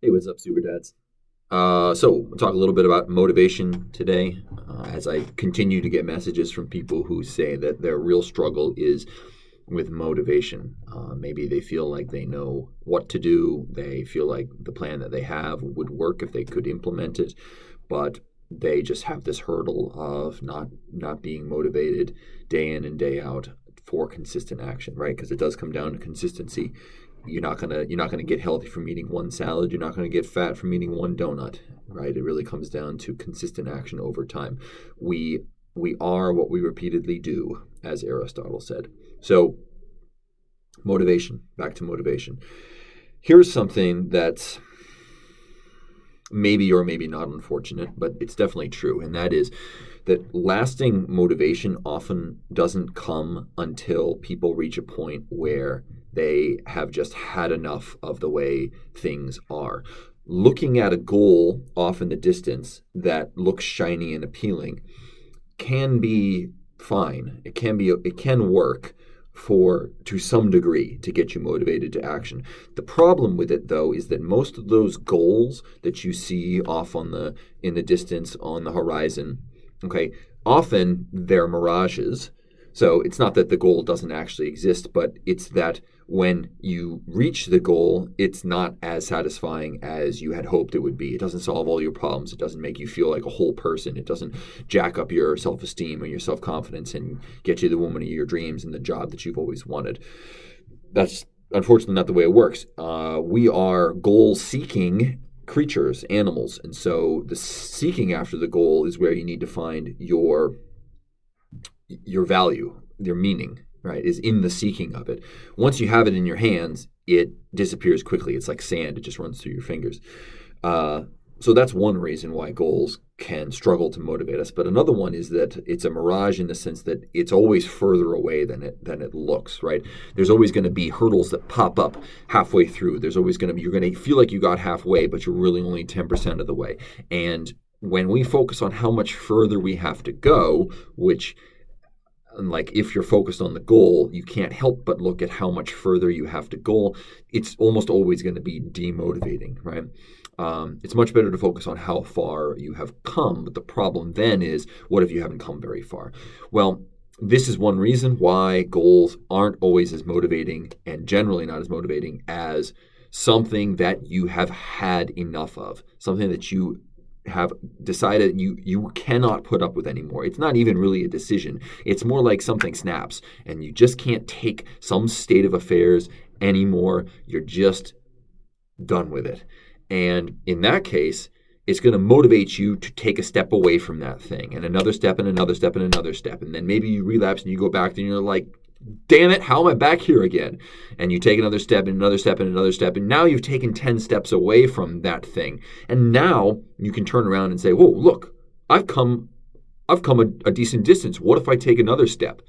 Hey, what's up, Super Dads? So we'll talk a little bit about motivation today, as I continue to get messages from people who say that their real struggle is with motivation. Maybe they feel like they know what to do. They feel like the plan that they have would work if they could implement it, but they just have this hurdle of not being motivated day in and day out for consistent action, right? Because it does come down to consistency. You're not gonna get healthy from eating one salad. You're not gonna get fat from eating one donut, right? It really comes down to consistent action over time. We are what we repeatedly do, as Aristotle said. So motivation. Back to motivation. Here's something that's maybe or maybe not unfortunate, but it's definitely true, and that is that lasting motivation often doesn't come until people reach a point where they have just had enough of the way things are. Looking at a goal off in the distance that looks shiny and appealing can be fine. It can work for to some degree to get you motivated to action. The problem with it though is that most of those goals that you see off on the in the distance on the horizon, okay, often they're mirages. So it's not that the goal doesn't actually exist, but it's that when you reach the goal, it's not as satisfying as you had hoped it would be. It doesn't solve all your problems. It doesn't make you feel like a whole person. It doesn't jack up your self esteem or your self confidence and get you the woman of your dreams and the job that you've always wanted. That's unfortunately not the way it works. We are goal seeking creatures, animals. And so the seeking after the goal is where you need to find your value, your meaning, right, is in the seeking of it. Once you have it in your hands, it disappears quickly. It's like sand, it just runs through your fingers. So that's one reason why goals can struggle to motivate us. But another one is that it's a mirage in the sense that it's always further away than it looks, right? There's always going to be hurdles that pop up halfway through. There's always going to be, you're going to feel like you got halfway, but you're really only 10% of the way. And when we focus on how much further we have to go, which, like, if you're focused on the goal, you can't help but look at how much further you have to go. It's almost always going to be demotivating, right? It's much better to focus on how far you have come. But the problem then is, what if you haven't come very far? Well, this is one reason why goals aren't always as motivating and generally not as motivating as something that you have had enough of, something that you have decided you cannot put up with anymore. It's not even really a decision. It's more like something snaps and you just can't take some state of affairs anymore. You're just done with it. And in that case, it's going to motivate you to take a step away from that thing and another step and another step and another step. And then maybe you relapse and you go back and you're like, damn it, how am I back here again? And you take another step and another step and another step. And now you've taken 10 steps away from that thing. And now you can turn around and say, whoa, look, I've come a decent distance. What if I take another step?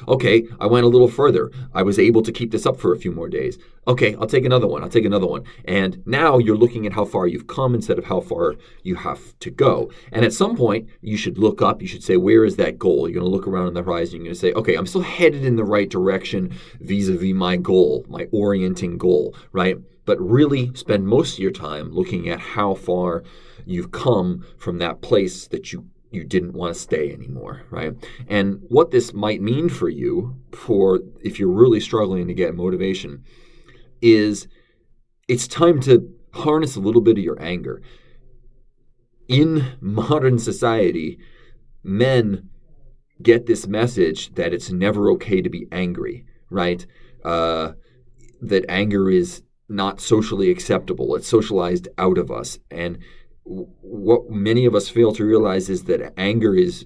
Okay, I went a little further. I was able to keep this up for a few more days. Okay, I'll take another one. I'll take another one. And now you're looking at how far you've come instead of how far you have to go. And at some point, you should look up. You should say, where is that goal? You're going to look around on the horizon. You're going to say, okay, I'm still headed in the right direction vis-a-vis my goal, my orienting goal, right? But really spend most of your time looking at how far you've come from that place that you didn't want to stay anymore, right? And what this might mean for you, for if you're really struggling to get motivation, is it's time to harness a little bit of your anger. In modern society, men get this message that it's never okay to be angry, right? That anger is not socially acceptable. It's socialized out of us. And what many of us fail to realize is that anger is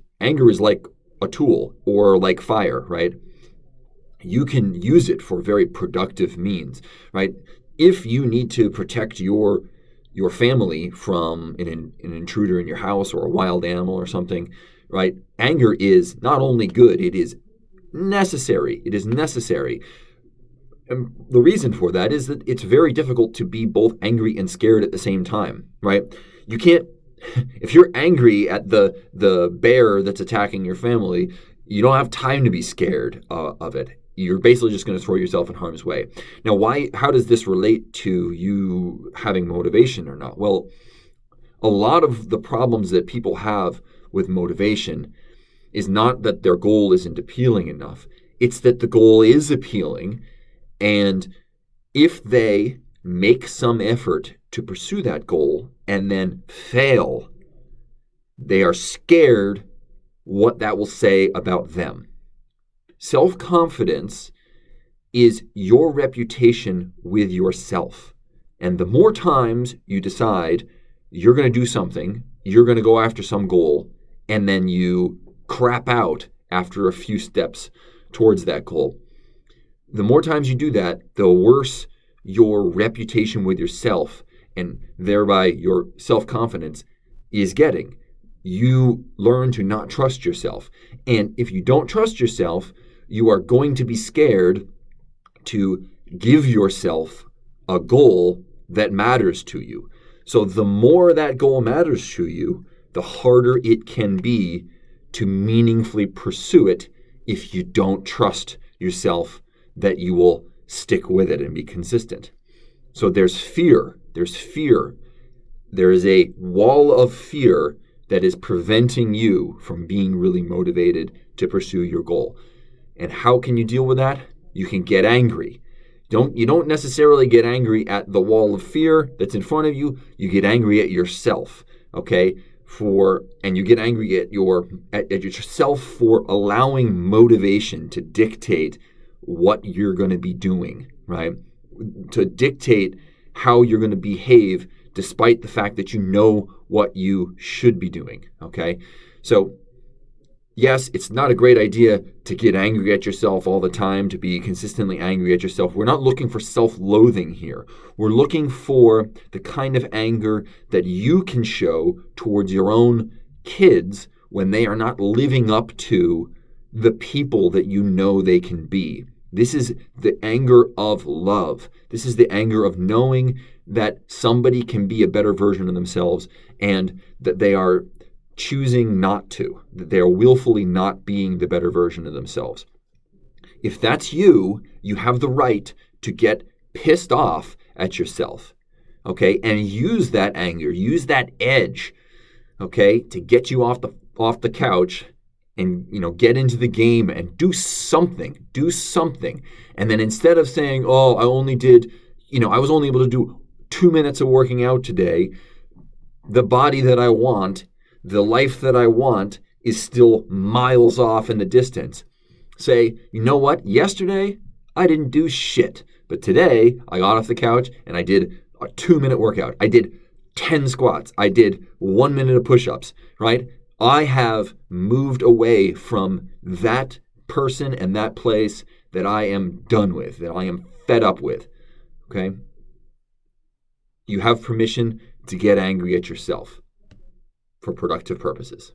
like a tool or like fire, right? You can use it for very productive means, right? If you need to protect your family from an intruder in your house or a wild animal or something, right? Anger is not only good, it is necessary. It is necessary. And the reason for that is that it's very difficult to be both angry and scared at the same time, right? You can't, if you're angry at the bear that's attacking your family, you don't have time to be scared of it. you're basically just going to throw yourself in harm's way. Now, how does this relate to you having motivation or not? Well, a lot of the problems that people have with motivation is not that their goal isn't appealing enough. It's that the goal is appealing, and if they make some effort to pursue that goal and then fail, they are scared what that will say about them. Self-confidence is your reputation with yourself. And the more times you decide you're going to do something, you're going to go after some goal, and then you crap out after a few steps towards that goal, the more times you do that, the worse your reputation with yourself and thereby your self-confidence is getting. You learn to not trust yourself. And if you don't trust yourself, you are going to be scared to give yourself a goal that matters to you. So the more that goal matters to you, the harder it can be to meaningfully pursue it if you don't trust yourself that you will stick with it and be consistent. So there's fear. There's fear. There is a wall of fear that is preventing you from being really motivated to pursue your goal. And how can you deal with that? You can get angry. You don't necessarily get angry at the wall of fear that's in front of you. You get angry at yourself, okay? And you get angry at yourself for allowing motivation to dictate what you're going to be doing, right? To dictate how you're going to behave despite the fact that you know what you should be doing, okay? So yes, it's not a great idea to get angry at yourself all the time, to be consistently angry at yourself. We're not looking for self-loathing here. We're looking for the kind of anger that you can show towards your own kids when they are not living up to the people that you know they can be. This is the anger of love. This is the anger of knowing that somebody can be a better version of themselves and that they are choosing not to, that they are willfully not being the better version of themselves. If that's you, you have the right to get pissed off at yourself, okay? And use that anger, use that edge, okay, to get you off the couch and, get into the game and do something. And then instead of saying, oh, I was only able to do 2 minutes of working out today, the body that I want, the life that I want is still miles off in the distance. Say, you know what? Yesterday, I didn't do shit. But today, I got off the couch and I did a 2-minute workout. I did 10 squats. I did 1 minute of push-ups, right? I have moved away from that person and that place that I am done with, that I am fed up with, okay? You have permission to get angry at yourself for productive purposes.